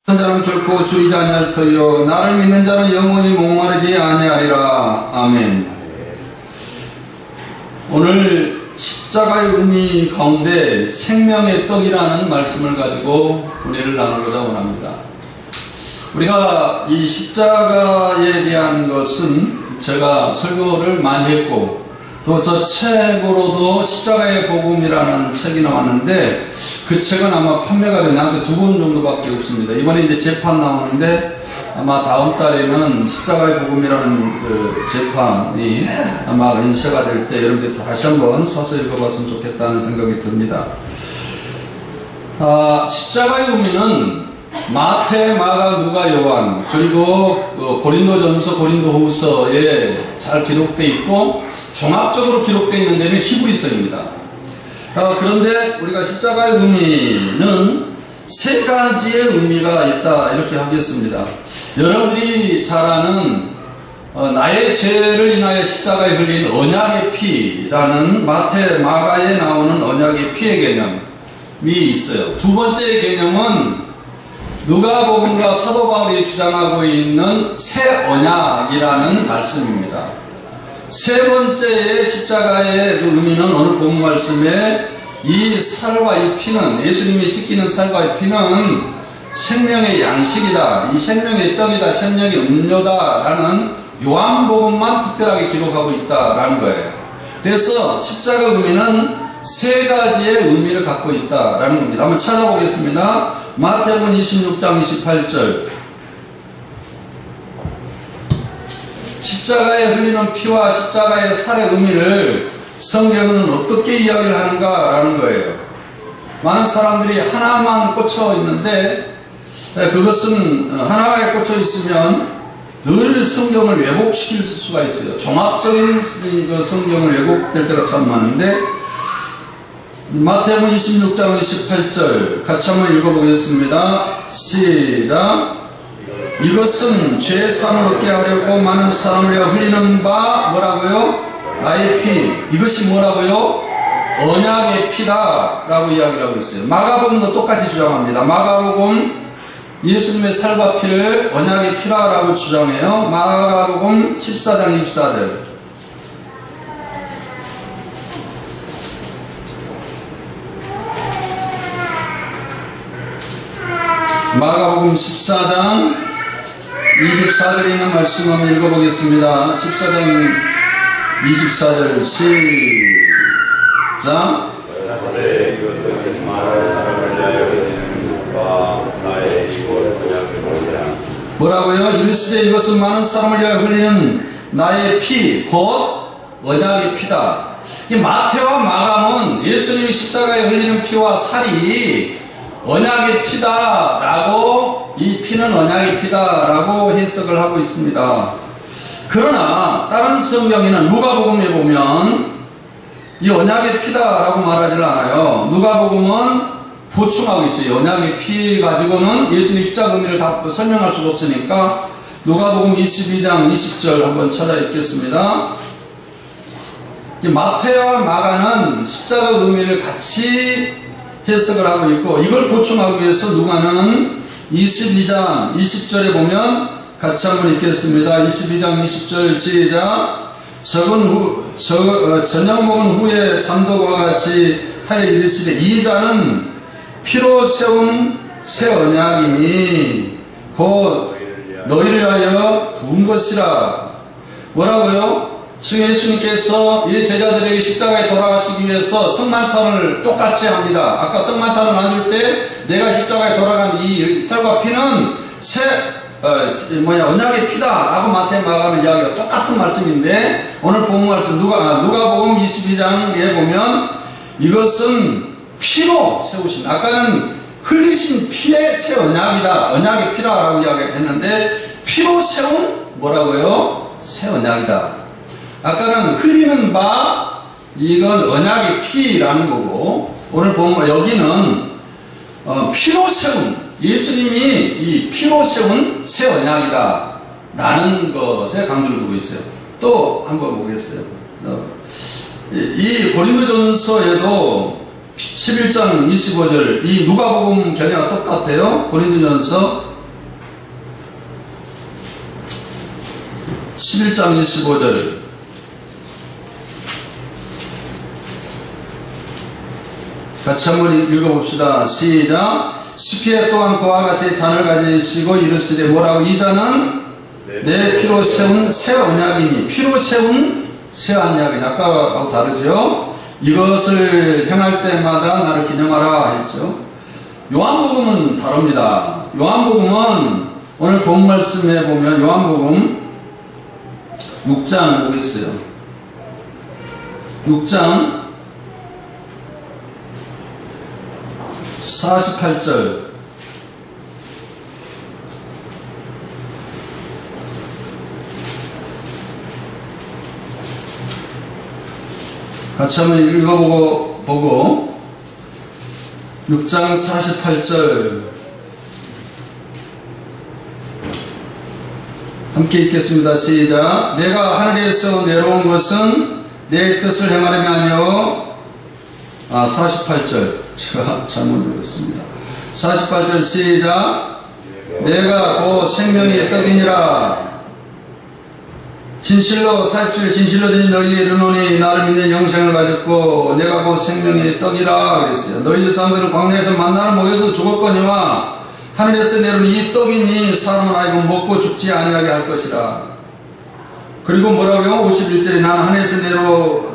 자는 결코 줄이지 아니할 터이요 나를 믿는 자는 영원히 목마르지 아니하리라. 아멘. 오늘 십자가의 의미 가운데 생명의 떡이라는 말씀을 가지고 은혜를 나누고자 원합니다. 우리가 이 십자가에 대한 것은 제가 설교를 많이 했고 또 저 책으로도 십자가의 복음이라는 책이 나왔는데 그 책은 아마 판매가 된 나한테 2권 정도밖에 없습니다. 이번에 이제 재판 나오는데 아마 다음 달에는 십자가의 복음이라는 그 재판이 아마 인쇄가 될 때 여러분들이 다시 한번 사서 읽어봤으면 좋겠다는 생각이 듭니다. 십자가의 의미는 마태, 마가, 누가, 요한 그리고 고린도전서, 고린도후서에 잘 기록되어 있고 종합적으로 기록되어 있는 데는 히브리서입니다. 그런데 우리가 십자가의 의미는 3가지의 의미가 있다 이렇게 하겠습니다. 여러분들이 잘 아는 나의 죄를 인하여 십자가에 흘린 언약의 피라는 마태, 마가에 나오는 언약의 피의 개념이 있어요. 두 번째 개념은 누가복음과 사도 바울이 주장하고 있는 새 언약이라는 말씀입니다. 세 번째의 십자가의 그 의미는 오늘 본 말씀에 이 살과 이 피는 예수님이 찢기는 살과 이 피는 생명의 양식이다, 이 생명의 떡이다, 생명의 음료다라는 요한복음만 특별하게 기록하고 있다라는 거예요. 그래서 십자가 의미는 3가지의 의미를 갖고 있다라는 겁니다. 한번 찾아보겠습니다. 마태복음 26장 28절. 십자가에 흘리는 피와 십자가의 살의 의미를 성경은 어떻게 이야기를 하는가라는 거예요. 많은 사람들이 하나만 꽂혀 있는데 그것은 하나에 꽂혀 있으면 늘 성경을 왜곡시킬 수가 있어요. 종합적인 그 성경을 왜곡될 때가 참 많은데 마태복음 26장 28절 같이 한번 읽어보겠습니다. 시작. 이것은 죄 사함을 얻게 하려고 많은 사람을 위하여 흘리는 바 뭐라고요? 나의 피. 이것이 뭐라고요? 언약의 피다 라고 이야기를 하고 있어요. 마가복음도 똑같이 주장합니다. 마가복음 예수님의 살과 피를 언약의 피라라고 주장해요. 마가복음 14장 24절. 마가복음 14장 24절에 있는 말씀 한번 읽어보겠습니다. 14장 24절 시작. 뭐라고요? 이르시되 이것은 많은 사람을 위하여 흘리는 나의 피, 곧 언약의 피다. 이 마태와 마가는 예수님이 십자가에 흘리는 피와 살이 언약의 피다라고, 이 피는 언약의 피다라고 해석을 하고 있습니다. 그러나 다른 성경에는 누가복음에 보면 이 언약의 피다라고 말하지 않아요. 누가복음은 보충하고 있죠. 이 언약의 피 가지고는 예수님 십자가 의미를 다 설명할 수가 없으니까 누가복음 22장 20절 한번 찾아 읽겠습니다. 이 마태와 마가는 십자가 의미를 같이 해석을 하고 있고 이걸 보충하기 위해서 누가는 22장 20절에 보면 같이 한번 읽겠습니다. 22장 20절 시작. 저녁 먹은 후에 잠도와 같이 하여 이르시되 이 잔은 피로 세운 새 언약이니 곧 너희를 위하여 부은 것이라. 뭐라고요? 지금 예수님께서 이 제자들에게 십자가에 돌아가시기 위해서 성만찬을 똑같이 합니다. 아까 성만찬을 나눌 때 내가 십자가에 돌아간 이 살과 피는 언약의 피다라고 마태 마가는 이야기가 똑같은 말씀인데 오늘 본 말씀 누가복음 22장에 보면 이것은 피로 세우신, 아까는 흘리신 피의 새 언약이다, 언약의 피라라고 이야기했는데 피로 세운 뭐라고요? 새 언약이다. 아까는 흘리는 바, 이건 언약의 피라는 거고, 오늘 보면 여기는 피로 세운, 예수님이 이 피로 세운 새 언약이다 라는 것에 강조를 두고 있어요. 또 한번 보겠어요. 이 고린도전서에도 11장 25절, 이 누가복음 견해가 똑같아요. 고린도전서 11장 25절. 같이 한번 읽어봅시다. 시작. 시피에 또한 그와 같이 잔을 가지시고 이르시되 뭐라고? 이 잔은 내 피로 세운 새 언약이니. 피로 세운 새 언약이니. 아까하고 다르죠? 이것을 행할 때마다 나를 기념하라 했죠. 요한복음은 다릅니다. 요한복음은 오늘 본 말씀에 보면 요한복음 6장 보겠어요. 6장 48절. 같이 한번 읽어보고 6장 48절 함께 읽겠습니다. 시작. 내가 하늘에서 내려온 것은 내 뜻을 행하려면 아니요. 48절 제가 잘못 읽었습니다. 48절 시작. 내가 곧 생명의 떡이니라. 진실로 47절 진실로 너희에게 이르노니 나를 믿는 영생을 가졌고 내가 곧 생명의 떡이라 그랬어요. 너희 조상들은 광야에서 만나를 먹여서 죽었거니와 하늘에서 내려온 이 떡이니 사람은 하여금 먹고 죽지 아니하게 할 것이라. 그리고 뭐라고요? 51절에 나는 하늘에서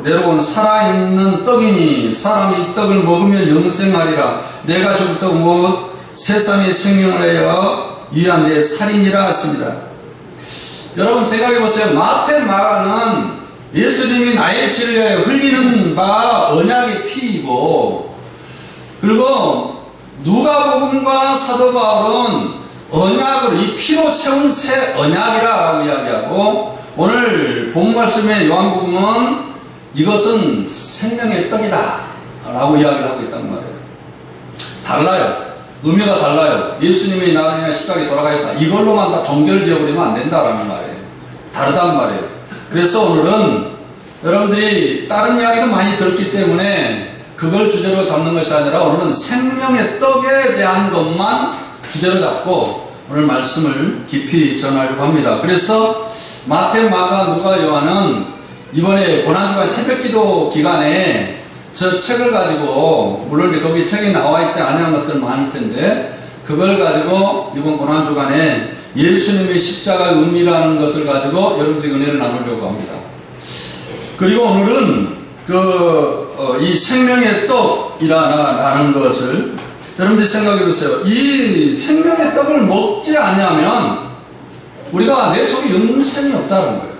내려온 살아있는 떡이니 사람이 이 떡을 먹으면 영생하리라. 내가 줄 떡 곧 세상의 생명을 내어 위한 내 살이니라 했습니다. 여러분 생각해보세요. 마태, 마가는 예수님이 나의 죄를 위하여 흘리는 바 언약의 피이고, 그리고 누가복음과 사도 바울은 언약을 이 피로 세운 새 언약이라고 이야기하고, 오늘 본 말씀의 요한복음은 이것은 생명의 떡이다 라고 이야기를 하고 있단 말이에요. 달라요. 의미가 달라요. 예수님이 나를 위해 십자가에 돌아가셨다. 이걸로만 다 종교를 지어버리면 안 된다라는 말이에요. 다르단 말이에요. 그래서 오늘은 여러분들이 다른 이야기를 많이 들었기 때문에 그걸 주제로 잡는 것이 아니라 오늘은 생명의 떡에 대한 것만 주제로 잡고 오늘 말씀을 깊이 전하려고 합니다. 그래서 마태, 마가, 누가, 요한은 이번에 고난주간 새벽기도 기간에 저 책을 가지고, 물론 이제 거기 책에 나와 있지 않은 것들 많을 텐데, 그걸 가지고 이번 고난주간에 예수님의 십자가의 의미라는 것을 가지고 여러분들이 은혜를 나누려고 합니다. 그리고 오늘은 이 생명의 떡이라는 것을 여러분들이 생각해 보세요. 이 생명의 떡을 먹지 않으면 우리가 내 속에 영생이 없다는 거예요.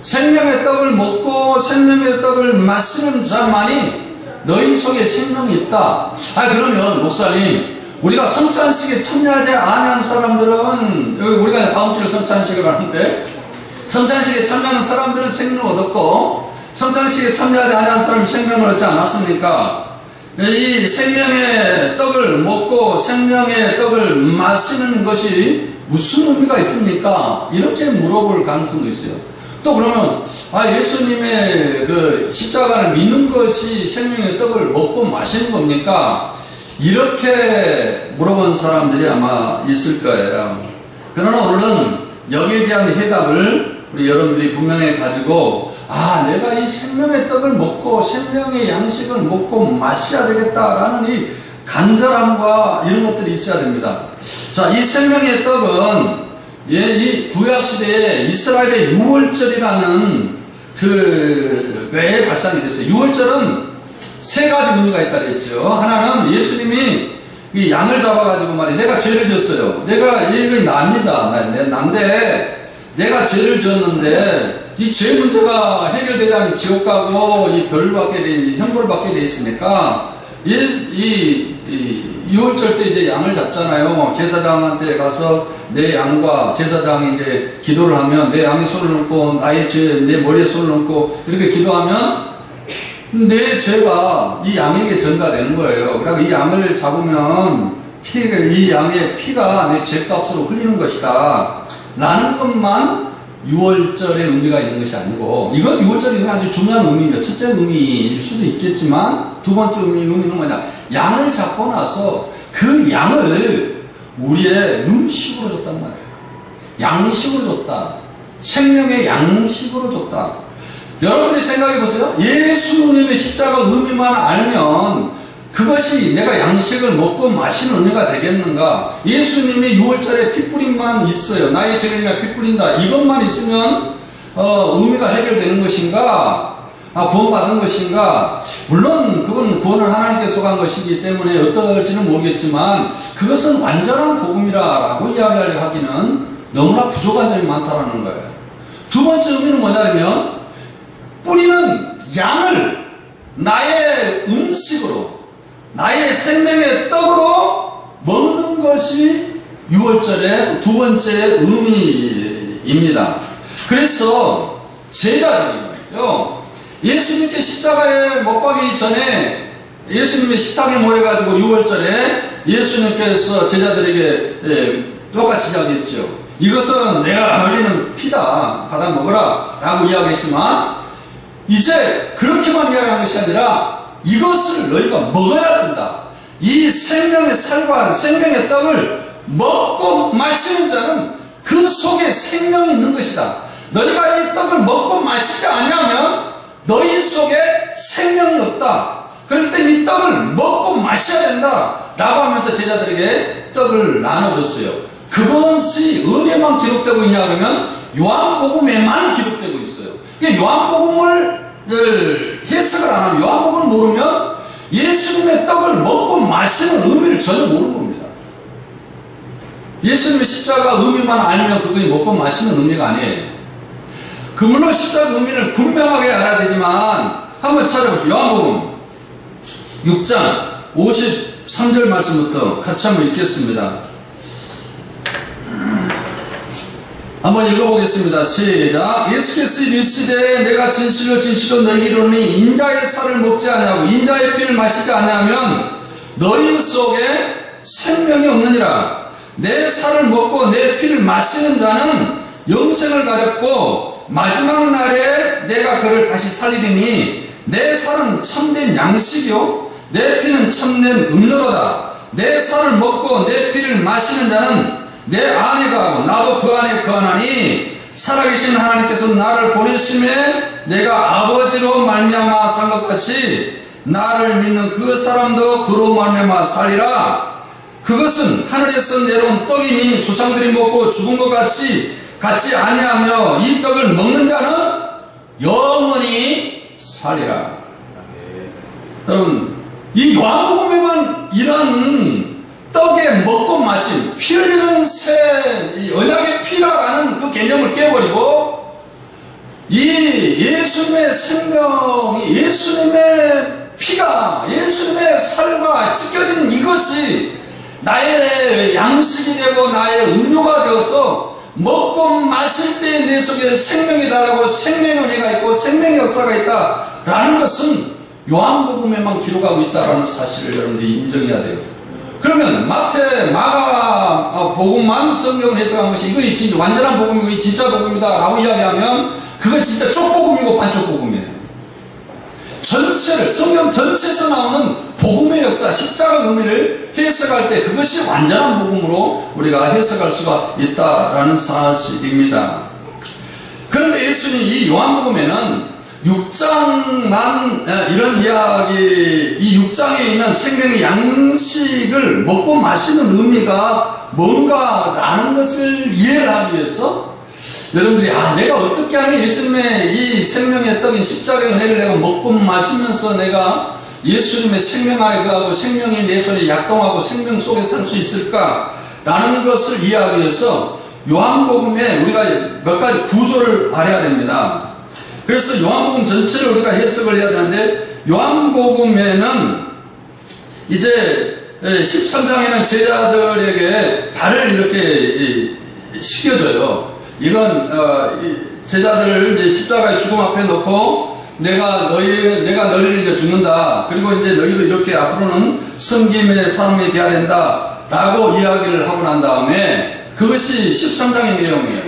생명의 떡을 먹고 생명의 떡을 마시는 자만이 너희 속에 생명이 있다. 그러면 목사님, 우리가 성찬식에 참여하지 않은 사람들은, 여기 우리가 다음 주에 성찬식을 하는데, 성찬식에 참여하는 사람들은 생명을 얻었고, 성찬식에 참여하지 않은 사람은 생명을 얻지 않았습니까? 이 생명의 떡을 먹고 생명의 떡을 마시는 것이 무슨 의미가 있습니까? 이렇게 물어볼 가능성도 있어요. 또 그러면 예수님의 그 십자가를 믿는 것이 생명의 떡을 먹고 마시는 겁니까? 이렇게 물어본 사람들이 아마 있을 거예요. 그러나 오늘은 여기에 대한 해답을 우리 여러분들이 분명히 가지고 내가 이 생명의 떡을 먹고 생명의 양식을 먹고 마셔야 되겠다라는 이 간절함과 이런 것들이 있어야 됩니다. 자, 이 생명의 떡은 이 구약시대에 이스라엘의 유월절이라는 왜 발상이 됐어요. 유월절은 세 가지 의미가 있다 그랬죠. 하나는 예수님이 이 양을 잡아가지고 말이에요. 내가 죄를 졌어요. 이거 납니다. 난데 내가 죄를 지었는데 이 죄 문제가 해결되지 않으면 지옥 가고 이 형벌을 받게 돼 있으니까 유월절 때 이제 양을 잡잖아요. 제사장한테 가서 내 양과 제사장이 이제 기도를 하면 내 양에 손을 얹고 나의 죄, 내 머리에 손을 얹고 이렇게 기도하면 내 죄가 이 양에게 전가되는 거예요. 그러니까 이 양을 잡으면 이 양의 피가 내 죄값으로 흘리는 것이다. 라는 것만 유월절의 의미가 있는 것이 아니고, 이건 유월절이 아주 중요한 의미입니다. 첫째 의미일 수도 있겠지만, 두 번째 의미는 뭐냐. 양을 잡고 나서 그 양을 우리의 음식으로 줬단 말이에요. 양식으로 줬다. 생명의 양식으로 줬다. 여러분들이 생각해 보세요. 예수님의 십자가 의미만 알면 그것이 내가 양식을 먹고 마시는 의미가 되겠는가? 예수님이 6월절에 피 뿌림만 있어요. 나의 죄인이나 피 뿌린다. 이것만 있으면 의미가 해결되는 것인가? 구원받은 것인가? 물론 그건 구원을 하나님께서 한 것이기 때문에 어떨지는 모르겠지만 그것은 완전한 복음이라고 이야기하기는 너무나 부족한 점이 많다라는 거예요. 두 번째 의미는 뭐냐면 뿌리는 양을 나의 음식으로 나의 생명의 떡으로 먹는 것이 6월절의 두 번째 의미입니다. 그래서 제자들이죠. 예수님께 십자가에 못 박기 전에 예수님의 식탁에 모여가지고 6월절에 예수님께서 제자들에게 똑같이 이야기했죠. 이것은 내가 흘리는 피다. 받아 먹어라. 라고 이야기했지만 이제 그렇게만 이야기한 것이 아니라 이것을 너희가 먹어야 된다. 이 생명의 살과 생명의 떡을 먹고 마시는 자는 그 속에 생명이 있는 것이다. 너희가 이 떡을 먹고 마시지 않으면 너희 속에 생명이 없다. 그렇기 때문에 이 떡을 먹고 마셔야 된다. 라고 하면서 제자들에게 떡을 나눠줬어요. 그것이 어디에만 기록되고 있냐 그러면 요한복음에만 기록되고 있어요. 요한복음을 해석을 안 하면, 요한복음을 모르면 예수님의 떡을 먹고 마시는 의미를 전혀 모르는 겁니다. 예수님의 십자가 의미만 알면 그게 먹고 마시는 의미가 아니에요. 물론 십자가 의미를 분명하게 알아야 되지만 한번 찾아보시죠. 요한복음 6장 53절 말씀부터 같이 한번 읽겠습니다. 한번 읽어보겠습니다. 시작. 예수께서 이르시되 내가 진실로 진실로 너희에게 이르노니 인자의 살을 먹지 아니하고 인자의 피를 마시지 아니하면 너희 속에 생명이 없느니라. 내 살을 먹고 내 피를 마시는 자는 영생을 가졌고 마지막 날에 내가 그를 다시 살리리니 내 살은 참된 양식이요 내 피는 참된 음료로다. 내 살을 먹고 내 피를 마시는 자는 내 안에 가고 나도 그 안에 거하나니 살아계신 하나님께서 나를 보내심에 내가 아버지로 말미암아 산 것 같이 나를 믿는 그 사람도 그로 말미암아 살리라. 그것은 하늘에서 내려온 떡이니 조상들이 먹고 죽은 것 같이 아니하며 이 떡을 먹는 자는 영원히 살리라. 여러분, 이 요한복음에만 이런 떡에 먹고 마신 피 흘리는 새 언약의 피라라는 그 개념을 깨버리고 이 예수님의 생명이 예수님의 피가 예수님의 살과 찢겨진 이것이 나의 양식이 되고 나의 음료가 되어서 먹고 마실 때 내 속에 생명이 다라고 생명의 은혜가 있고 생명의 역사가 있다라는 것은 요한복음에만 기록하고 있다라는 사실을 여러분들이 인정해야 돼요. 그러면 마태, 마가 복음만 성경을 해석한 것이 이거 진짜 완전한 복음이고 이 진짜 복음이다 라고 이야기하면 그건 진짜 쪽복음이고 반쪽복음이에요. 전체를 성경 전체에서 나오는 복음의 역사, 십자가 의미를 해석할 때 그것이 완전한 복음으로 우리가 해석할 수가 있다라는 사실입니다. 그런데 예수님이 이 요한복음에는 6장만 이런 이야기, 이 6장에 있는 생명의 양식을 먹고 마시는 의미가 뭔가라는 것을 이해를 하기 위해서 여러분들이 내가 어떻게 하면 예수님의 이 생명의 떡인 십자가의 은혜를 내가 먹고 마시면서 내가 예수님의 생명하게 하고 생명이 내 손에 약동하고 생명 속에 살 수 있을까라는 것을 이해하기 위해서 요한복음에 우리가 몇 가지 구조를 알아야 됩니다. 그래서 요한복음 전체를 우리가 해석을 해야 되는데 요한복음에는 이제 13장에는 제자들에게 발을 이렇게 씻겨줘요. 이건 제자들을 이제 십자가의 죽음 앞에 놓고 내가 너희를 이제 죽는다. 그리고 이제 너희도 이렇게 앞으로는 섬김의 삶이 돼야 된다라고 이야기를 하고 난 다음에 그것이 13장의 내용이에요.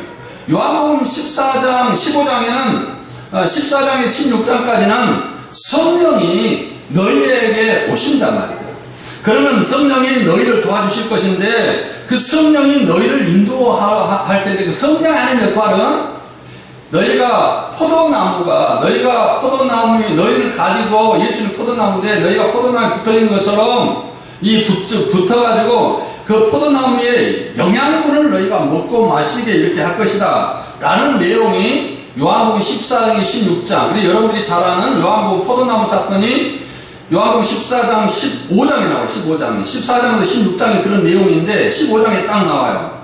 요한복음 14장, 15장에는 14장에 16장까지는 성령이 너희에게 오신단 말이죠. 그러면 성령이 너희를 도와주실 것인데 그 성령이 너희를 인도할 텐데 그 성령이 하는 역할은 너희가 너희를 가지고 예수님 포도나무인데 너희가 포도나무에 붙어 있는 것처럼 붙어가지고 그 포도나무의 영양분을 너희가 먹고 마시게 이렇게 할 것이다 라는 내용이 요한복음 14장 16장. 그리고 여러분들이 잘 아는 요한복음 포도나무 사건이 요한복음 14장 15장에 나와요. 14장에서 16장에 그런 내용인데 15장에 딱 나와요.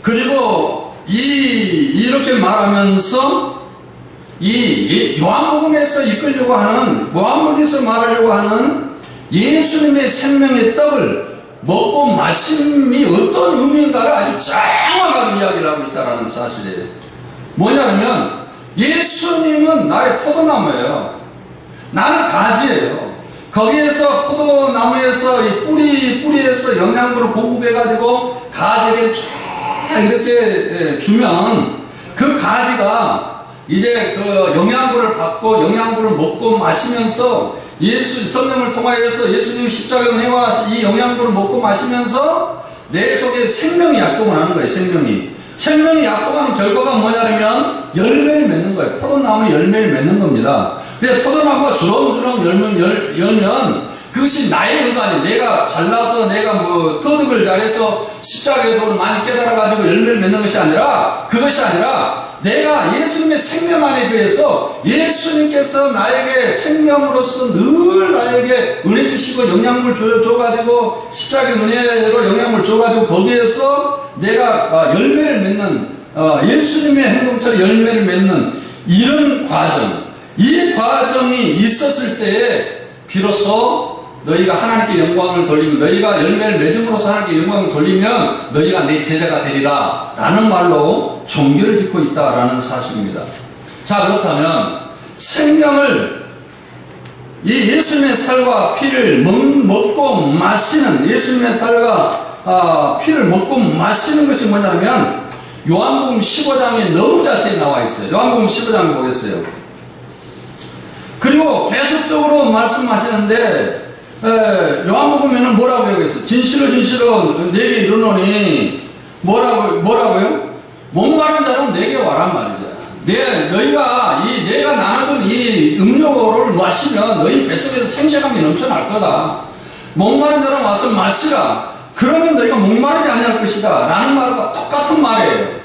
그리고 이렇게 말하면서 요한복음에서 이끌려고 하는, 요한복음에서 말하려고 하는 예수님의 생명의 떡을 먹고 마심이 어떤 의미인가를 아주 정확하게 이야기를 하고 있다는 사실이에요. 뭐냐면 예수님은 나의 포도나무예요. 나는 가지예요. 거기에서 포도나무에서 이 뿌리에서 영양분을 공급해가지고 가지를 쫙 이렇게 주면 그 가지가 이제 그 영양분을 받고 영양분을 먹고 마시면서 예수 성령을 통하여서 예수님 십자가의 은혜와 이 영양분을 먹고 마시면서 내 속에 생명이 약동을 하는 거예요. 생명이 약동하는 결과가 뭐냐면 열매를 맺는 거예요. 포도나무 열매를 맺는 겁니다. 그래서 포도나무가 주렁주렁 열면 그것이 나의 의관이 내가 잘나서 내가 터득을 잘해서 십자가의 도를 많이 깨달아가지고 열매를 맺는 것이 아니라 내가 예수님의 생명 안에 비해서 예수님께서 나에게 생명으로서 늘 나에게 은혜 주시고 영양물 줘가지고 십자가의 은혜로 영양물 줘가지고 거기에서 내가 열매를 맺는 예수님의 행동처럼 열매를 맺는 이런 과정, 이 과정이 있었을 때에 비로소 너희가 하나님께 영광을 돌리면, 너희가 열매를 맺음으로써 하나님께 영광을 돌리면 너희가 내 제자가 되리라 라는 말로 종교를 짓고 있다라는 사실입니다. 자, 그렇다면 생명을 이 예수님의 살과 피를 먹고 마시는, 예수님의 살과 피를 먹고 마시는 것이 뭐냐면 요한복음 15장에 너무 자세히 나와 있어요. 요한복음 15장을 보겠어요. 그리고 계속적으로 말씀하시는데 요한복음에는 뭐라고 여기서 진실로 내게 이르노니 뭐라고요? 목마른 자는 내게 와란 말이죠. 너희가 내가 나누던 이 음료를 마시면 너희 뱃속에서 생사감이 넘쳐날 거다. 목마른 자는 와서 마시라. 그러면 너희가 목마르지 아니할 것이다 라는 말과 똑같은 말이에요.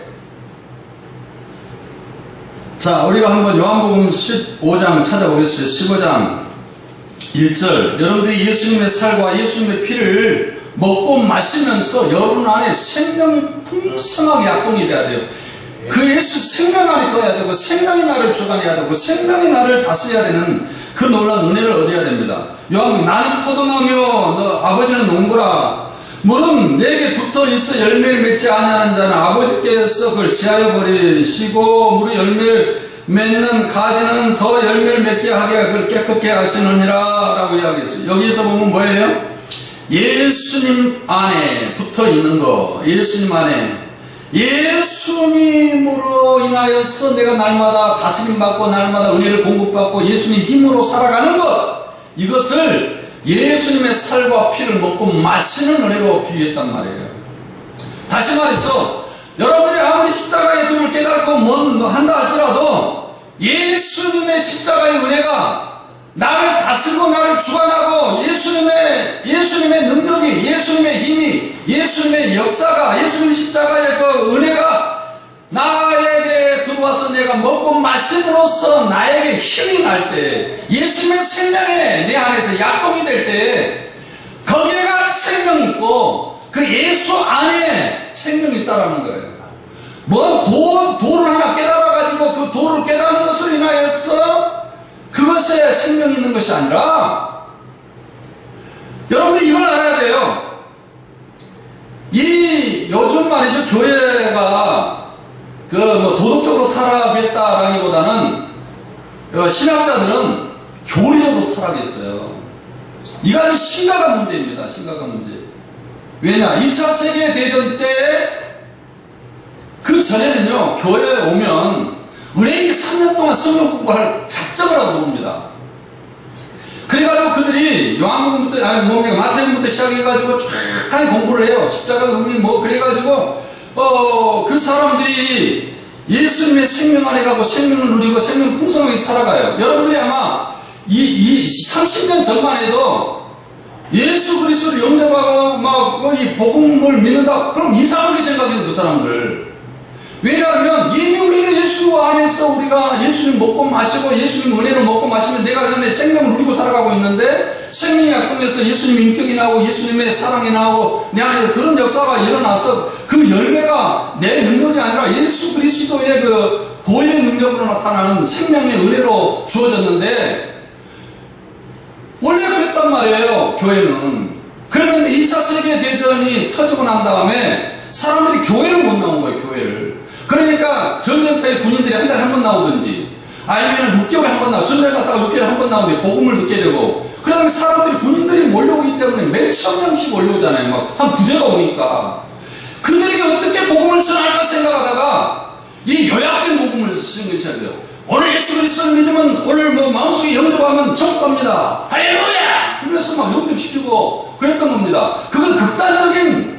자, 우리가 한번 요한복음 15장 찾아보겠어요. 15장 1절. 여러분들이 예수님의 살과 예수님의 피를 먹고 마시면서 여러분 안에 생명이 풍성하게 약동이 돼야 돼요. 그 예수 생명 안에 떠야 되고 생명이 나를 주관해야 되고 생명이 나를 다스려야 되는 그 놀라운 은혜를 얻어야 됩니다. 요한복음 나는 포도나무 너 아버지는 농부라. 물은 내게 붙어 있어 열매를 맺지 아니하는 자는 아버지께서 그걸 지하여 버리시고 물의 열매를 맺는 가지는 더 열매를 맺게 하게 그걸 깨끗게 하시느니라 라고 이야기했어요. 여기서 보면 뭐예요? 예수님 안에 붙어 있는 거, 예수님 안에 예수님으로 인하여서 내가 날마다 다스림 받고 날마다 은혜를 공급받고 예수님 힘으로 살아가는 것, 이것을 예수님의 살과 피를 먹고 마시는 은혜로 비유했단 말이에요. 다시 말해서 여러분이 아무리 십자가의 도를 깨닫고 한다 할지라도 예수님의 십자가의 은혜가 나를 다스리고 나를 주관하고 예수님의 능력이, 예수님의 힘이, 예수님의 역사가, 예수님의 십자가의 그 은혜가 나에게 들어와서 내가 먹고 마심으로써 나에게 힘이 날 때, 예수님의 생명이 내 안에서 약동이 될 때, 거기에가 생명이 있고 그 예수 안에 생명이 있다라는 거예요. 도를 하나 깨달아가지고 그 도를 깨닫는 것을 인하여서 그것에 생명이 있는 것이 아니라, 여러분들이 이걸 알아야 돼요. 요즘 말이죠, 교회가 도덕적으로 타락했다라기보다는 신학자들은 교리적으로 타락했어요. 이거 아주 심각한 문제입니다. 심각한 문제. 왜냐? 2차 세계대전 때 그 전에는요, 교회에 오면 은행이 3년 동안 성경 공부할 작정을 하고 옵니다. 그래가지고 그들이 마태복음부터 시작해가지고 쫙 공부를 해요. 십자가 의미 그래가지고 그 사람들이 예수님의 생명 안에 가고 생명을 누리고 생명 풍성하게 살아가요. 여러분들이 아마 이 30년 전만 해도 예수 그리스도를 영접하고 막 이 복음을 믿는다. 그럼 이상하게 생각해요, 그 사람들. 왜냐하면 이미 우리는 예수 안에서 우리가 예수님 먹고 마시고 예수님 은혜를 먹고 마시면 내가 전에 생명을 누리고 살아가고 있는데 생명이 약동해서 예수님 인격이 나오고 예수님의 사랑이 나오고 내 안에 그런 역사가 일어나서 그 열매가 내 능력이 아니라 예수 그리스도의 그 보혈의 능력으로 나타나는 생명의 은혜로 주어졌는데 원래 그랬단 말이에요, 교회는. 그런데 2차 세계대전이 터지고 난 다음에 사람들이 교회를 못 나온 거예요, 교회를. 그러니까 전쟁터에 군인들이 한 달에 한 번 나오든지 아니면 6개월에 한 번 나오고 전쟁 갔다가 6개월에 한 번 나오는데 복음을 듣게 되고 그 다음에 사람들이 군인들이 몰려오기 때문에 몇천 명씩 몰려오잖아요. 막 한 부대가 오니까 그들에게 어떻게 복음을 전할까 생각하다가 이 요약된 복음을 쓰는 게 시작해요. 오늘 예수 그리스도를 믿으면 오늘 뭐 마음속에 영접하면 천국 갑니다. 할렐루야! 그래서 막 영접시키고 그랬던 겁니다. 그건 극단적인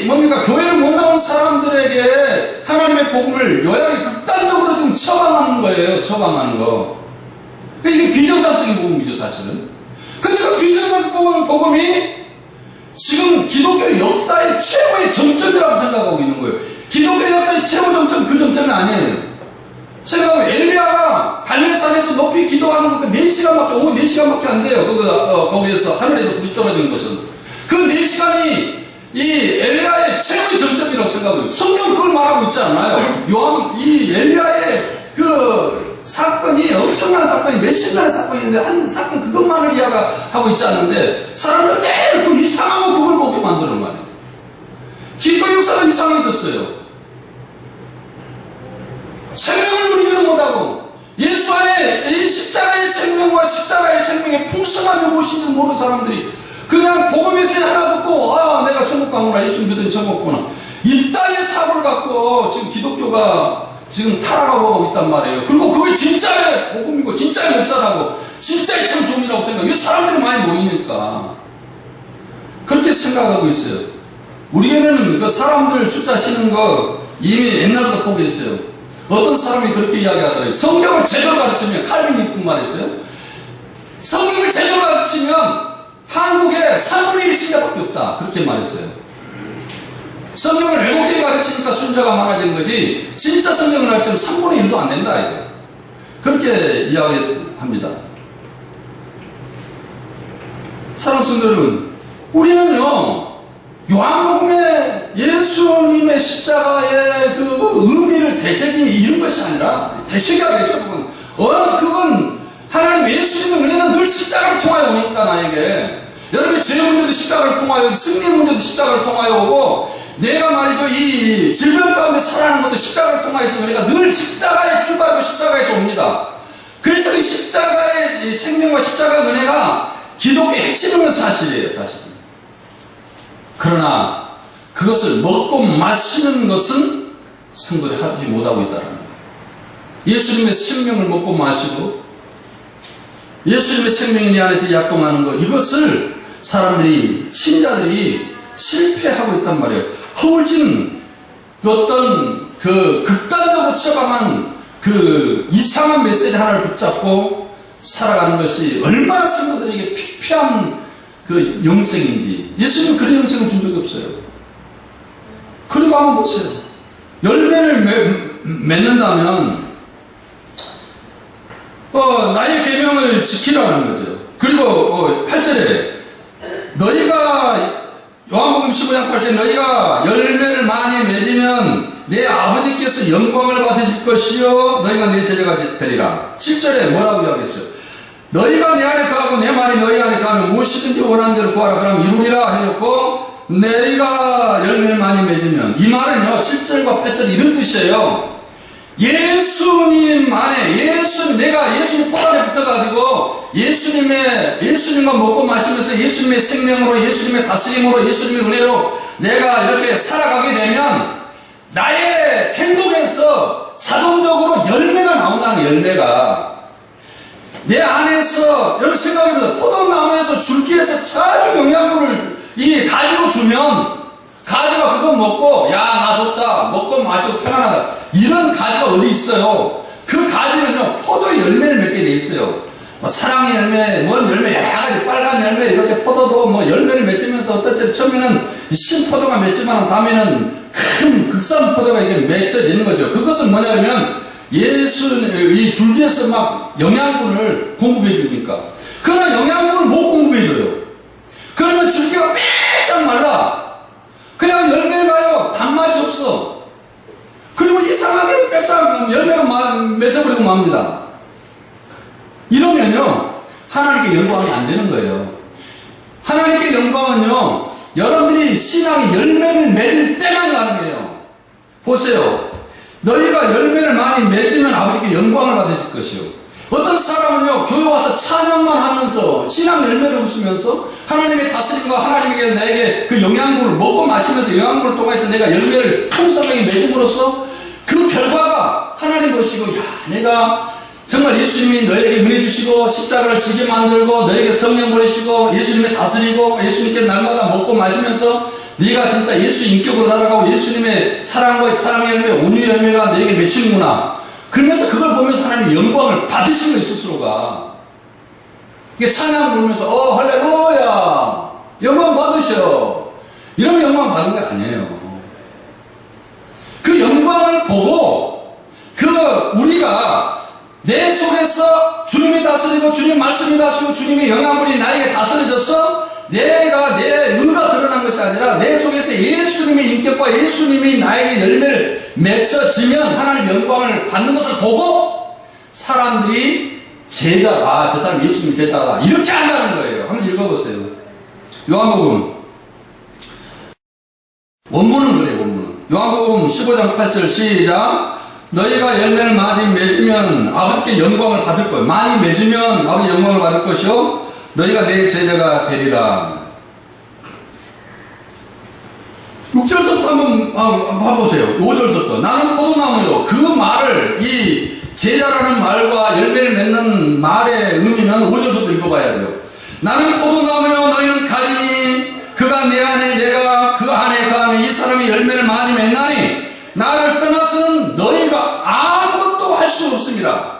뭡니까? 교회를 못 나온 사람들에게 하나님의 복음을 요약이 극단적으로 지금 처방하는 거예요. 처방하는 거. 이게 비정상적인 복음이죠, 사실은. 근데 그 비정상적인 복음이 지금 기독교 역사의 최고의 정점이라고 생각하고 있는 거예요. 기독교 역사의 최고 정점, 그 정점이 아니에요. 제가 엘리야가 갈멜산에서 높이 기도하는 거 그 4시간밖에, 오후 4시간밖에 안 돼요. 거기에서, 하늘에서 불이 떨어지는 것은. 그 4시간이 이 엘리야의 최고의 정점이라고 생각해요. 성경 그걸 말하고 있지 않아요. 이 엘리야의 그 사건이 엄청난 사건이 몇십 년의 사건인데 한 사건 그것만을 이야기하고 있지 않는데 사람들은 매일 그 이상한 거 그걸 보게 만드는 말이에요. 기독교 역사가 이상해졌어요. 생명을 누리지는 못하고 예수 안에 이 십자가의 생명과 십자가의 생명의 풍성함이 무엇인지 모르는 사람들이 그냥 복음에서 하나 듣고 내가 천국 가구나 예수 믿으니 천국 가구나 이 땅의 사고를 갖고 지금 기독교가 지금 타락하고 있단 말이에요. 그리고 그게 진짜의 복음이고 진짜의 목사라고 진짜의 참 종이라고 생각해요. 왜 사람들이 많이 모이니까 그렇게 생각하고 있어요. 우리 교회는 그 사람들 숫자 쉬는 거 이미 옛날부터 포기했어요. 어떤 사람이 그렇게 이야기하더라고요. 성경을 제대로 가르치면 칼빈이 그 말했어요. 성경을 제대로 가르치면 한국에 3분의 1 신자밖에 없다. 그렇게 말했어요. 성경을 외국에 가르치니까 순자가 많아진 거지 진짜 성경을 가르치면 3분의 1도 안 된다. 이거. 그렇게 이야기합니다. 사랑하는 성도들은 우리는요 요한복음의 예수님의 십자가의 그 의미를 되새기 이런 것이 아니라 되새겨야겠죠. 그건 하나님 예수님의 은혜는 늘 십자가를 통하여 오니까 나에게 여러분의 죄 문제도 십자가를 통하여 승리 문제도 십자가를 통하여 오고 내가 말이죠 이 질병 가운데 살아가는 것도 십자가를 통하여서 우리가 늘 십자가에 출발하고 십자가에서 옵니다. 그래서 이 십자가의 생명과 십자가의 은혜가 기독교의 핵심인 사실이에요. 사실. 그러나 그것을 먹고 마시는 것은 성도들이 하지 못하고 있다는 거예요. 예수님의 생명을 먹고 마시고 예수님의 생명이 내 안에서 약동하는 것 이것을 사람들이 신자들이 실패하고 있단 말이에요. 허울진 어떤 그 극단적으로 처방한 그 이상한 메시지 하나를 붙잡고 살아가는 것이 얼마나 성도들에게 피폐한 그 영생인지. 예수님은 그런 영생을 준 적이 없어요. 그리고 한번 보세요. 열매를 맺는다면 나의 계명을 지키라는 거죠. 그리고 8절에 너희가 요한복음 15장 8절 너희가 열매를 많이 맺으면 내 아버지께서 영광을 받으실 것이요 너희가 내 제자가 되리라. 7절에 뭐라고 이야기했어요? 너희가 내 안에 거하고 내 말이 너희 안에 거하면 무엇이든지 원하는 대로 구하라 그러면 이루리라 해놓고 너희가 열매를 많이 맺으면 이 말은요 7절과 8절 이런 뜻이에요. 예수님 안에 내가 예수님 포 안에 붙어가지고 예수님과 먹고 마시면서 예수님의 생명으로 예수님의 다스림으로 예수님의 은혜로 내가 이렇게 살아가게 되면 나의 행동에서 자동적으로 열매가 나온다는 열매가 내 안에서 여러분 생각해보세요. 포도나무에서 줄기에서 자주 영양분을 가지고 주면 가지가 그거 먹고, 야, 나 좋다. 먹고 마시고 편안하다. 이런 가지가 어디 있어요? 그 가지는요, 포도 열매를 맺게 돼 있어요. 뭐 사랑의 열매, 뭔 열매, 여러 가지 빨간 열매, 이렇게 포도도 뭐 열매를 맺으면서 어떨 처음에는 신포도가 맺지만 다음에는 큰 극산 포도가 이게 맺혀지는 거죠. 그것은 뭐냐면 이 줄기에서 막 영양분을 공급해 주니까. 그러나 영양분을 못 공급해 줘요. 그러면 줄기가 빼짝 말라. 그냥 열매가요, 단맛이 없어. 그리고 이상하게 빼짝 열매가 맺혀버리고 맙니다. 이러면요, 하나님께 영광이 안 되는 거예요. 하나님께 영광은요, 여러분들이 신앙의 열매를 맺을 때만 가능해요. 보세요. 너희가 열매를 많이 맺으면 아버지께 영광을 받으실 것이요. 어떤 사람은요, 교회 와서 찬양만 하면서 신앙 열매를 없으면서 하나님의 다스림과 하나님에게 나에게 그 영양분을 먹고 마시면서 영양분을 통해서 내가 열매를 풍성하게 맺음으로써 그 결과가 하나님 보시고, 야, 내가 정말 예수님이 너에게 은혜 주시고 십자가를 지게 만들고 너에게 성령 보내시고 예수님의 다스리고 예수님께 날마다 먹고 마시면서 네가 진짜 예수 인격으로 살아가고 예수님의 사랑과 사랑의 열매, 온유의 열매가 너에게 맺히는구나. 그러면서 그걸 보면서 하나님 영광을 받으신 거예요, 스스로가. 이게 찬양을 부르면서 할렐루야 영광 받으셔. 이러면 영광 받은 게 아니에요. 그 영광을 보고 우리가 내 속에서 주님이 다스리고 주님 말씀이 다스리고 주님의 영향분이 나에게 다스려져서 내가 내 의가 드러난 것이 아니라 내 속에서 예수님의 인격과 예수님이 나에게 열매를 맺혀지면 하나님의 영광을 받는 것을 보고 사람들이 제자가, 저 사람 예수님 제자가 이렇게 한다는 거예요. 한번 읽어보세요. 요한복음 원문은 그래요. 원문은 요한복음 15장 8절 시작. 너희가 열매를 많이 맺으면 아버지께 영광을 받을 거예요. 많이 맺으면 아버지 영광을 받을 것이요 너희가 내 제자가 되리라. 6절부터 한번 봐보세요. 5절부터 나는 포도나무요. 그 말을 이 제자라는 말과 열매를 맺는 말의 의미는 5절부터 읽어봐야 돼요. 나는 포도나무요 너희는 가지니 그가 내 안에 내가 그 안에 그 안에 이 사람이 열매를 많이 맺나니 나를 떠나서는 너희가 아무것도 할 수 없습니다.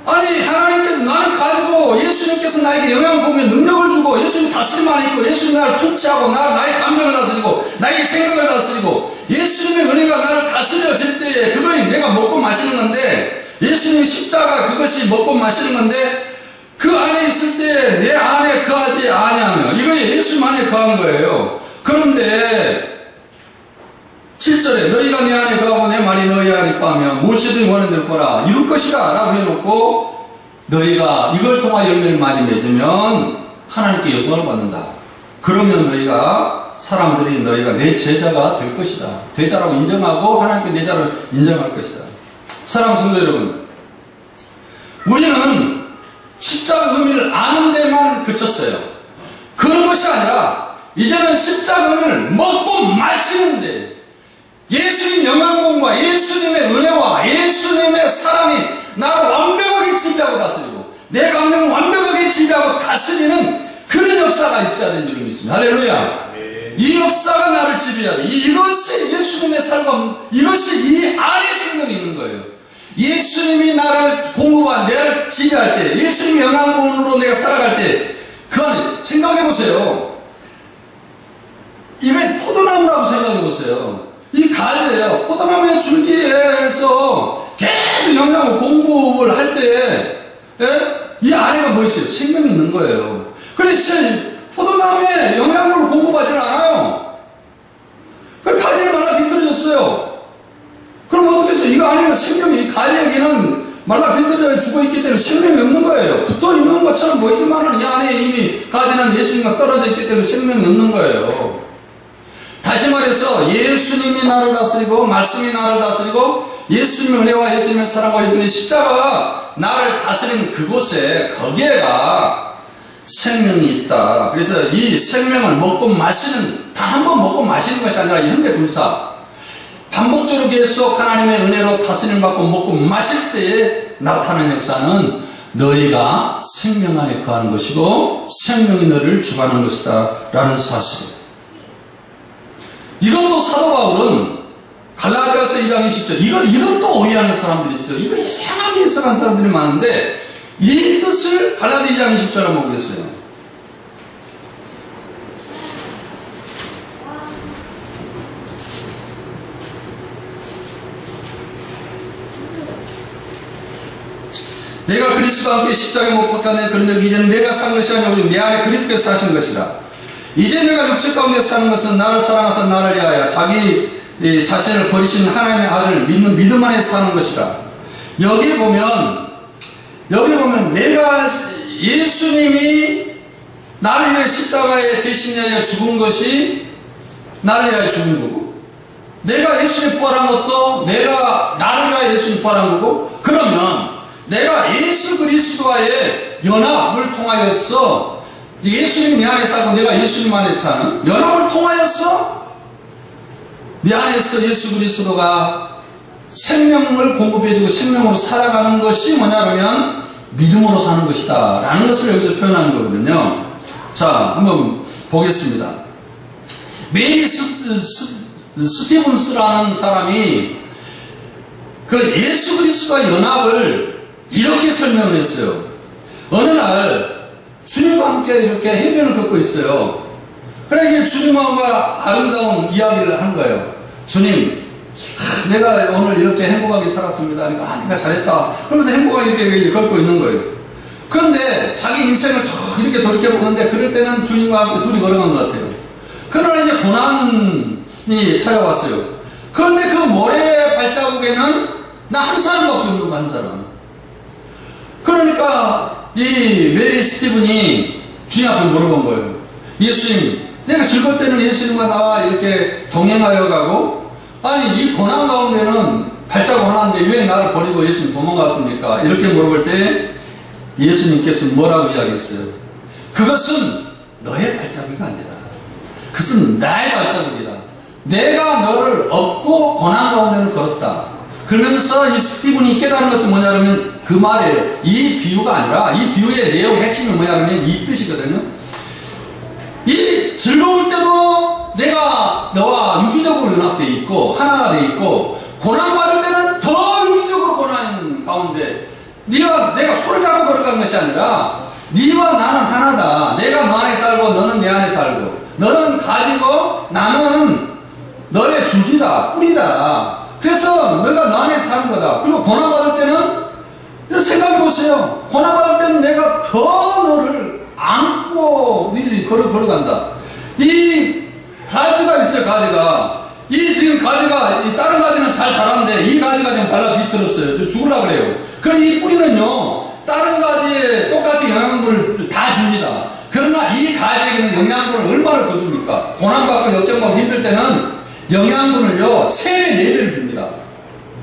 아니 하나님께서 나를 가지고 예수님께서 나에게 영향을 보면 능력을 주고 예수님 다스림 안에 있고 예수님 나를 통치하고 나의 감정을 다스리고 나의 생각을 다스리고 예수님의 은혜가 나를 다스려질 때에 그것이 내가 먹고 마시는 건데 예수님의 십자가 그것이 먹고 마시는 건데 그 안에 있을 때 내 안에 거하지 아니하며 이거 예수님 안에 거한 거예요. 그런데 7절에 너희가 내 안에 거하고 내 말이 너희 안에 거하며 무엇이든 원하는 거라 이룰 것이라 라고 해놓고 너희가 이걸 통하여 열매를 많이 맺으면 하나님께 영광을 받는다. 그러면 너희가 사람들이 너희가 내 제자가 될 것이다. 제자라고 인정하고 하나님께 내 제자를 인정할 것이다. 사랑하는 성도 여러분, 우리는 십자가 의미를 아는 데만 그쳤어요. 그런 것이 아니라 이제는 십자가 의미를 먹고 마시는데 예수님 영광과 예수님의 은혜와 예수님의 사랑이 나를 완벽하게 지배하고 다스리고 내 감정을 완벽하게 지배하고 다스리는 그런 역사가 있어야 되는 줄 믿습니다. 할렐루야. 네. 이 역사가 나를 지배해야 돼. 이것이 예수님의 삶과 이것이 이 안에 생명이 있는 거예요. 예수님이 나를 공급한 내를 지배할 때 예수님의 영광으로 내가 살아갈 때 그 안에 생각해보세요. 이게 포도나무라고 생각해보세요. 이 가지예요. 포도나무의 줄기에서 계속 영양을 공급을 할 때, 이 안에가 뭐 있어요? 생명이 있는 거예요. 그래서 포도나무에 영양분을 공급하지는 않아요. 그 가지는 말라 비틀어졌어요. 그럼 어떻게 해서 이거 안에는 생명이, 가지에게는 말라 비틀어져 죽어있기 때문에 생명이 없는 거예요. 붙어 있는 것처럼 보이지만은 이 안에 이미 가지는 예수님과 떨어져 있기 때문에 생명이 없는 거예요. 다시 말해서 예수님이 나를 다스리고 말씀이 나를 다스리고 예수님의 은혜와 예수님의 사랑과 예수님의 십자가가 나를 다스리는 그곳에 거기에가 생명이 있다. 그래서 이 생명을 먹고 마시는 단 한 번 먹고 마시는 것이 아니라 현대분사 반복적으로 계속 하나님의 은혜로 다스림을 받고 먹고 마실 때에 나타나는 역사는 너희가 생명 안에 거하는 것이고 생명이 너를 주관하는 것이다 라는 사실입니다. 이것도 사도 바울은 갈라디아서 2장 20절 이것도 오해하는 사람들이 있어요. 이거 이상하게 해석한 사람들이 많은데 이 뜻을 갈라디아 2장 20절 한번 보겠어요. 내가 그리스도와 함께 십자가에 못 박혔네. 그런데 이제는 내가 산 것이 아니라 오직 내 안에 그리스도께서 사신 것이라. 이제 내가 육체 가운데 사는 것은 나를 사랑하사 나를 위하여 자기 자신을 버리신 하나님의 아들을 믿는 믿음 안에 사는 것이라. 여기 보면 내가 예수님이 나를 위해 십자가에 대신 위하여 죽은 것이 나를 위하여 죽은 거고, 내가 예수님 부활한 것도 내가 나를 위하여 예수님 부활한 거고, 그러면 내가 예수 그리스도와의 연합을 통하여서 예수님 내 안에 살고 내가 예수님 안에 사는 연합을 통하여서 내 안에서 예수 그리스도가 생명을 공급해주고 생명으로 살아가는 것이 뭐냐면 믿음으로 사는 것이다 라는 것을 여기서 표현하는 거거든요. 자, 한번 보겠습니다. 메리 스티븐스라는 사람이 그 예수 그리스도와 연합을 이렇게 설명을 했어요. 어느 날 주님과 함께 이렇게 해변을 걷고 있어요. 그래 주님과 아름다운 이야기를 한 거예요. 주님, 내가 오늘 이렇게 행복하게 살았습니다. 그러니까 내가 잘했다. 그러면서 행복하게 이렇게 걷고 있는 거예요. 그런데 자기 인생을 이렇게 돌이켜보는데 그럴 때는 주님과 함께 둘이 걸어간 것 같아요. 그러나 이제 고난이 찾아왔어요. 그런데 그 모래 발자국에는 나 한 사람밖에 없는 거, 한 사람. 그러니까 이 메리 스티븐이 주님 앞에 물어본 거예요. 예수님, 내가 즐거울 때는 예수님과 나와 이렇게 동행하여 가고, 아니 이 고난 가운데는 발자국 하나인데 왜 나를 버리고 예수님 도망갔습니까? 이렇게 물어볼 때 예수님께서 뭐라고 이야기했어요? 그것은 너의 발자국이 아니라 그것은 나의 발자국이다. 내가 너를 업고 고난 가운데는 걸었다. 그러면서 이 스티븐이 깨달은 것은 뭐냐면 그 말이에요. 이 비유가 아니라 이 비유의 내용 핵심이 뭐냐면 이 뜻이거든요. 이 즐거울 때도 내가 너와 유기적으로 연합되어 있고 하나가 되어 있고, 고난받을 때는 더 유기적으로 고난 가운데 내가 손을 잡고 걸어간 것이 아니라 네와 나는 하나다. 내가 너 안에 살고 너는 내 안에 살고, 너는 가지고 나는 너의 줄기다, 뿌리다. 그래서 너가 너 안에 사는 거다. 그리고 고난받을 때는 생각해 보세요. 고난받을 때는 내가 더 너를 안고 걸어간다. 이 가지가 있어요, 가지가. 이 지금 가지가, 이 다른 가지는 잘 자랐는데 이 가지가 지금 발라 비틀었어요. 죽으려고 그래요. 그럼 이 뿌리는요, 다른 가지에 똑같이 영양분을 다 줍니다. 그러나 이 가지에게는 영양분을 얼마를 더 줍니까? 고난받고 역경받고 힘들 때는 영양분을요, 3배, 4배를 줍니다.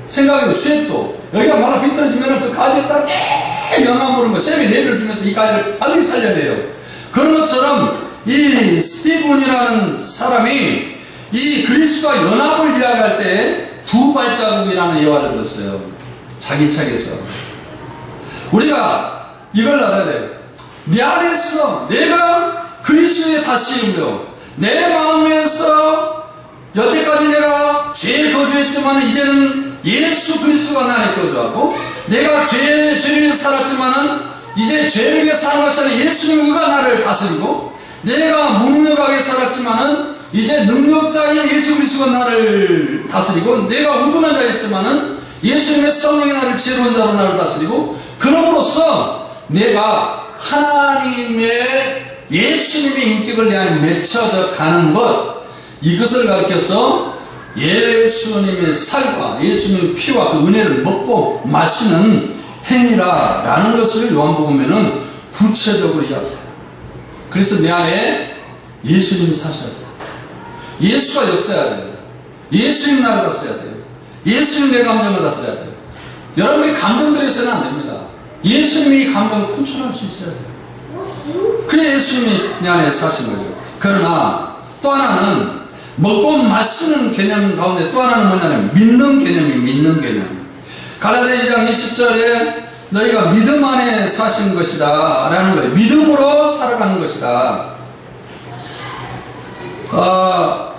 생각해도 쇠도. 여기가 말라 비틀어지면 그 가지에 따라 계속 영양분을 3배, 4배를 주면서 이 가지를 빨리 살려야 돼요. 그런 것처럼 이 스티븐이라는 사람이 이 그리스도와 연합을 이야기할 때 두 발자국이라는 예화를 들었어요. 자기 책에서. 우리가 이걸 알아야 돼요. 내 안에서 내가 그리스도의 다스림으로 내 마음에서 여태까지 내가 죄에 거주했지만 이제는 예수 그리스도가 나 안에 거주하고, 내가 죄를 위해 살았지만은 이제 죄를 위해 사는 것이 아니라 예수님의 의가 나를 다스리고, 내가 무능력하게 살았지만은 이제 능력자인 예수 그리스도가 나를 다스리고, 내가 우둔한 자였지만은 예수님의 성령이 나를 지혜로운 자로 나를 다스리고, 그럼으로써 내가 하나님의 예수님의 인격을 내 안에 맺혀져 가는 것, 이것을 가리켜서 예수님의 살과 예수님의 피와 그 은혜를 먹고 마시는 행위라라는 것을 요한복음에는 구체적으로 이야기해요. 그래서 내 안에 예수님이 사셔야 돼요. 예수가 역사해야 돼요. 예수님 나를 다스려야 돼요. 예수님 내 감정을 다스려야 돼요. 여러분들이 감정들에서는 안 됩니다. 예수님이 감정을 컨트롤할 수 있어야 돼요. 그래 예수님이 내 안에 사신 거죠. 그러나 또 하나는 먹고 마시는 개념 가운데 또 하나는 뭐냐면 믿는 개념이 믿는 개념. 갈라디아 2장 20절에 너희가 믿음 안에 사신 것이다 라는 거예요. 믿음으로 살아가는 것이다.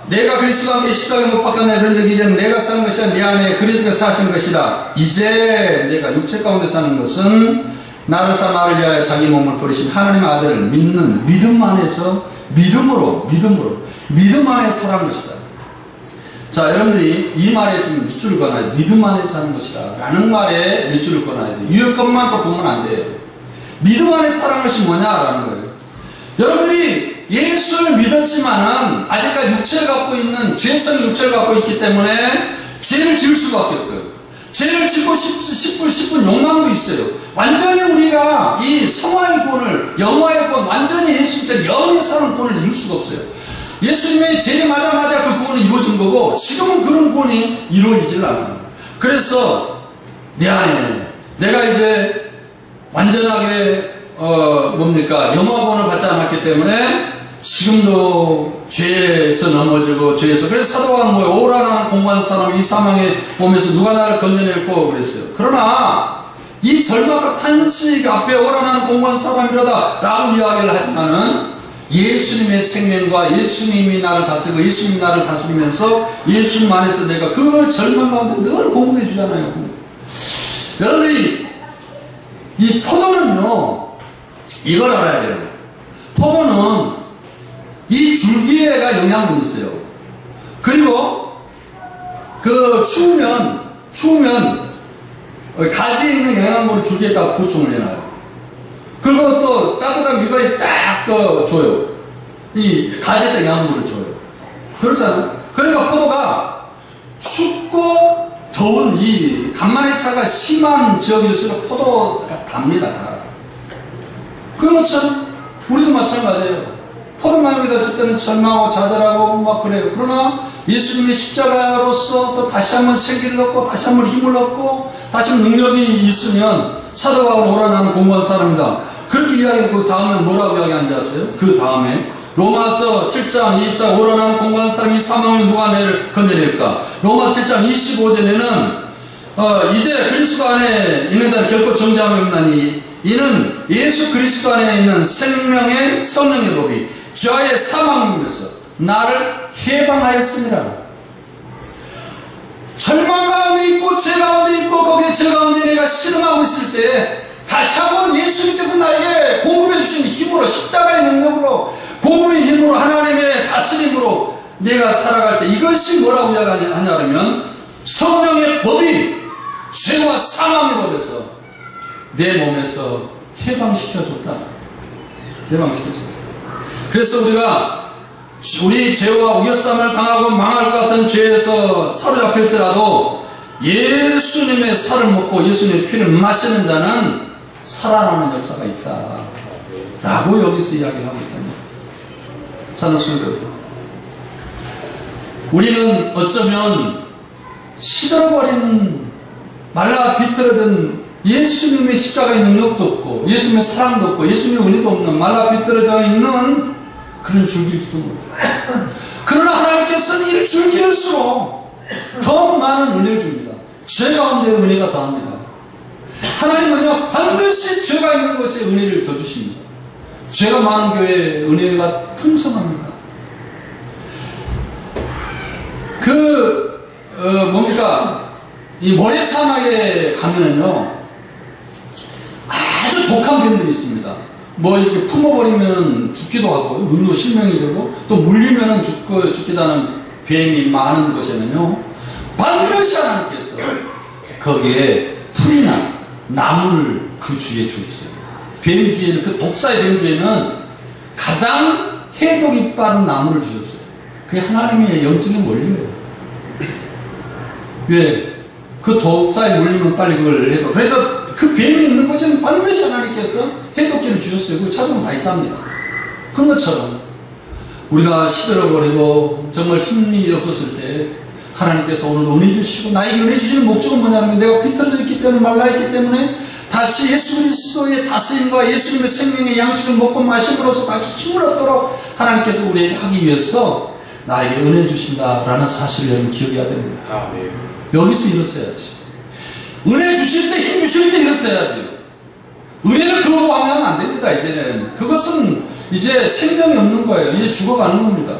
내가 그리스도와 함께 십자가에 못 박혔네. 그런데 이제는 내가 사는 것이 아니라 내 안에 그리스도가 사시는 것이라. 이제 내가 육체 가운데 사는 것은 나를 사 나를 위하여 자기 몸을 버리신 하나님의 아들을 믿는 믿음 안에서 믿음 안에 살아간 것이다. 자, 여러분들이 이 말에 좀 밑줄을 그어놔야 돼. 믿음 안에 사는 것이다 라는 말에 밑줄을 그어놔야 돼. 유효 것만 또 보면 안 돼요. 믿음 안에 살아간 것이 뭐냐라는 거예요. 여러분들이 예수를 믿었지만은 아직까지 육체를 갖고 있는 죄성 육체를 갖고 있기 때문에 죄를 지을 수밖에 없고요. 죄를 짓고 싶은 욕망도 있어요. 완전히 우리가 이 성화의 본을, 영화의 본, 완전히 예수님처럼 영원히 사는 본을 이룰 수가 없어요. 예수님의 재림하자마자 그 구원이 이루어진 거고, 지금은 그런 구원이 이루어지질 않아요. 그래서 내 안에 내가 이제 완전하게 영화구원을 받지 않았기 때문에 지금도 죄에서 넘어지고 죄에서, 그래서 사도가 오라나는 공부한 사람 이 사망에 오면서 누가 나를 건져낼고 그랬어요. 그러나 이 절망과 탄식 앞에 오라나는 공부한 사람이라다 라고 이야기를 하지만은 예수님의 생명과 예수님이 나를 다스리고 예수님이 나를 다스리면서 예수님 안에서 내가 그 절망 가운데 늘 공급해 주잖아요. 여러분들이 이 포도는요, 이걸 알아야 돼요. 포도는 이 줄기에가 영양분이 있어요. 그리고 그 추우면 가지에 있는 영양분을 줄기에다가 보충을 해놔요. 그리고 또 따뜻한 기관이 딱 줘요. 이 가지에다 영양분을 줘요. 그렇잖아요. 그러니까 포도가 춥고 더운 이 간만의 차가 심한 지역일수록 포도가 답니다. 다. 그런 것처럼 우리도 마찬가지예요. 포도나무에 닥칠 때는 절망하고 좌절하고 막 그래요. 그러나 예수님의 십자가로서 또 다시 한번 생기를 얻고 다시 한번 힘을 얻고 다시 한번 능력이 있으면 사도가 오라나는 공부한 사람이다. 그렇게 이야기하고 그 다음에 뭐라고 이야기하는지 아세요? 그 다음에 로마서 7장 24 오라나는 공부한 사람이 사망에 누가 내를 건져낼까? 로마 7장 25절에는 이제 그리스도 안에 있는 자는 결코 정죄함이 없나니 이는 예수 그리스도 안에 있는 생명의 성령의 법이 죄의 사망에서 나를 해방하였습니다. 절망 가운데 있고 죄 가운데 있고 거기에 죄 가운데 내가 신음하고 있을 때 다시 한번 예수님께서 나에게 공급해 주신 힘으로, 십자가의 능력으로, 공급의 힘으로, 하나님의 다스림으로 내가 살아갈 때 이것이 뭐라고 이야기하냐면 성령의 법이 죄와 사망의 법에서 내 몸에서 해방시켜줬다. 해방시켜줬다. 그래서 우리 죄와 우겨쌈을 당하고 망할 것 같은 죄에서 사로잡힐지라도 예수님의 살을 먹고 예수님의 피를 마시는 자는 살아나는 역사가 있다 라고 여기서 이야기를 하고 있답니다. 사는 성도들, 우리는 어쩌면 시들어버린 말라 비틀어진 예수님의 십자가의 능력도 없고 예수님의 사랑도 없고 예수님의 은혜도 없는 말라 비틀어져 있는 그런 줄기일지도 모릅니다. 그러나 하나님께서는 이를 줄기일수록 더 많은 은혜를 줍니다. 죄 가운데 은혜가 더합니다. 하나님은요 반드시 죄가 있는 곳에 은혜를 더 주십니다. 죄가 많은 교회에 은혜가 풍성합니다. 이 모래사막에 가면은요 아주 독한 뱀들이 있습니다. 뭐 이렇게 품어버리면 죽기도 하고 눈도 실명이 되고 또 물리면은 죽기도 하는 뱀이 많은 곳에는요 반드시 하나님께서 거기에 풀이나 나무를 그 주위에 주셨어요. 뱀 주위에는, 그 독사의 뱀 주위에는 가장 해독이 빠른 나무를 주셨어요. 그게 하나님의 영적인 원리예요. 왜? 그 독사에 물리면 빨리 그걸 해독. 그래서 그 뱀이 있는 곳에는 반드시 하나님께서 해독제를 주셨어요. 그거 찾아보면 다 있답니다. 그런 것처럼 우리가 시들어버리고 정말 힘이 없었을 때 하나님께서 오늘도 은혜 주시고, 나에게 은혜 주시는 목적은 뭐냐면 내가 비틀어져 있기 때문에, 말라있기 때문에 다시 예수 그리스도의 다스림과 예수님의 생명의 양식을 먹고 마심으로써 다시 힘을 얻도록 하나님께서 우리에게 하기 위해서 나에게 은혜 주신다라는 사실을 여러분 기억해야 됩니다. 네. 여기서 일었어야지. 은혜 주실 때, 힘 주실 때 일었어야지. 은혜를 거부하면 안 됩니다. 이제는 그것은 이제 생명이 없는 거예요. 이제 죽어가는 겁니다.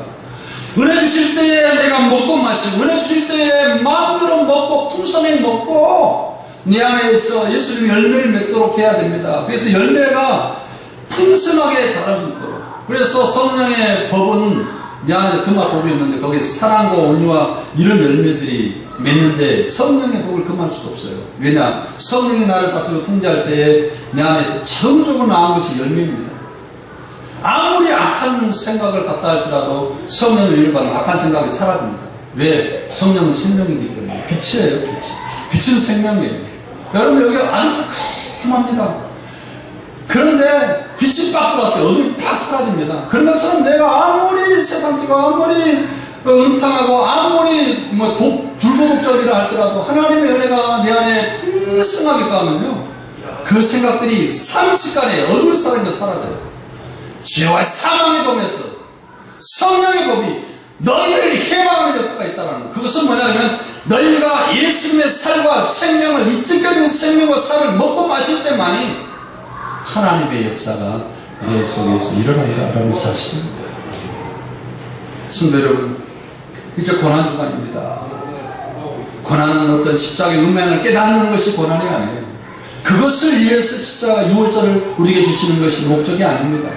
은혜 주실 때에 내가 먹고 마시고, 은혜 주실 때에 마음대로 먹고 풍성히 먹고 내 안에서 예수님 열매를 맺도록 해야 됩니다. 그래서 열매가 풍성하게 자랄 수 있도록. 그래서 성령의 법은 내 안에 금화 법이었는데 거기에 사랑과 온유와 이런 열매들이 맺는데 성령의 법을 금할 수가 없어요. 왜냐? 성령이 나를 다스리고 통제할 때에 내 안에서 정적으로 나온 것이 열매입니다. 아무리 악한 생각을 갖다 할지라도 성령의 은혜를 받으면 악한 생각이 사라집니다. 왜? 성령은 생명이기 때문에. 빛이에요, 빛이. 빛은 생명이에요. 여러분 여기 아름답합니다. 그런데 빛이 빡 들어왔어요. 어둠이 팍 사라집니다. 그런 것처럼 내가 아무리 세상적이고 아무리 음탕하고 아무리 불도덕적이라 할지라도 하나님의 은혜가 내 안에 풍성하게 가면요, 그 생각들이 상식간에 어둠을 사라지면 사라져요. 죄와 사망의 법에서 성령의 법이 너희를 해방하는 역사가 있다는 것. 그것은 뭐냐면 너희가 예수님의 살과 생명을, 이적인 생명과 살을 먹고 마실 때만이 하나님의 역사가 내 속에서 일어난다라는 사실입니다. 성도 여러분, 이제 고난주간입니다. 고난은 어떤 십자가의 운명을 깨닫는 것이 고난이 아니에요. 그것을 위해서 십자가 유월절을 우리에게 주시는 것이 목적이 아닙니다.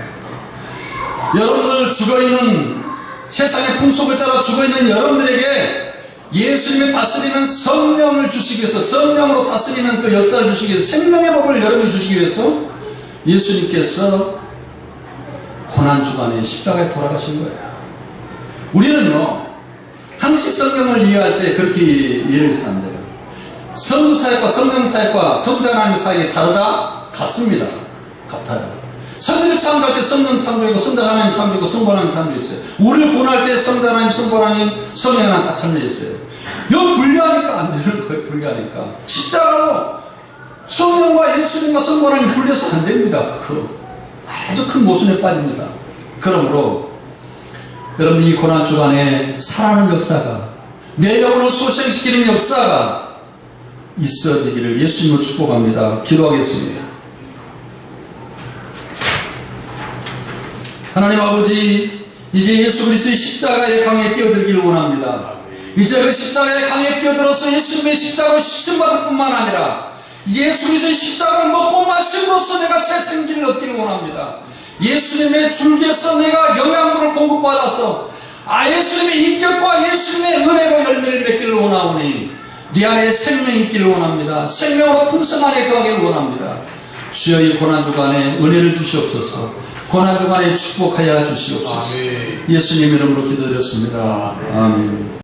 여러분들 죽어있는, 세상의 풍속을 따라 죽어있는 여러분들에게 예수님의 다스리는 성령을 주시기 위해서, 성령으로 다스리는 그 역사를 주시기 위해서, 생명의 법을 여러분이 주시기 위해서 예수님께서 고난주간에 십자가에 돌아가신 거예요. 우리는요, 항시 성령을 이해할 때 그렇게 이해를 해서 안 돼요. 성부 사역과 성령 사역과 성자 하나님의 사역이 다르다? 같습니다. 같아요. 성령을 창조할 때 성령 창조이고 성자 하나님 창조이고 성부 하나님 창조했어요. 우리를 구원할 때 성자 하나님, 성부 하나님, 성령 하나님 다 창조했어요. 이거 분리하니까 안 되는 거예요. 분리하니까. 십자가로 성령과 예수님과 성부 하나님 분리해서 안 됩니다. 그거 아주 큰 모순에 빠집니다. 그러므로 여러분, 이 고난주간에 살아나는 역사가, 내 영혼을 소생시키는 역사가 있어지기를 예수님으로 축복합니다. 기도하겠습니다. 하나님 아버지, 이제 예수 그리스도의 십자가의 강에 뛰어들기를 원합니다. 이제 그 십자가의 강에 뛰어들어서 예수님의 십자가로 시침받을 뿐만 아니라 예수 그리스도의 십자가를 먹고 마심으로써 내가 새 생기를 얻기를 원합니다. 예수님의 줄기에서 내가 영양분을 공급받아서 예수님의 인격과 예수님의 은혜로 열매를 맺기를 원하오니 네 안에 생명이 있기를 원합니다. 생명으로 풍성하게 거하기를 원합니다. 주여, 이 고난주간에 은혜를 주시옵소서. 고난주간에 축복하여 주시옵소서. 예수님 이름으로 기도드렸습니다. 아멘.